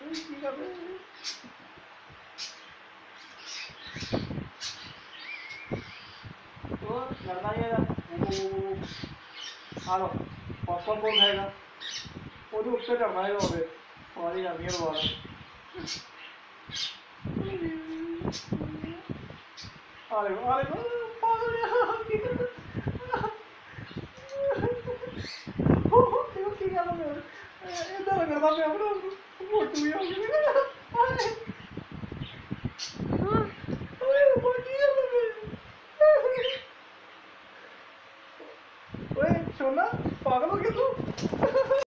ਕੀ ਕਰਦੇ ਉਹ ਲੜਨਾ ਹੀ ਹੈਗਾ ਆ ਲੋ ਪਾਪਾ ਕੋਲ ਹੈਗਾ ਉਹਦੇ ਉੱਤੇ ਕਰਨਾ ਹੈਗਾ ਉਹਦੇ ਸਾਰੀ ਜਾਂਦੀਆਂ ਦੁਬਾਰਾ ਆ ਲੈ ਪਾਗਲ ਕੀ ਕਰਦਾ ਕੀ ਗੱਲ ਹੋ ਇਦਾਂ ਲੱਗਦਾ ਪਿਆ ਮੋਟੂ ਵੀ ਹੋ ਗਿਆ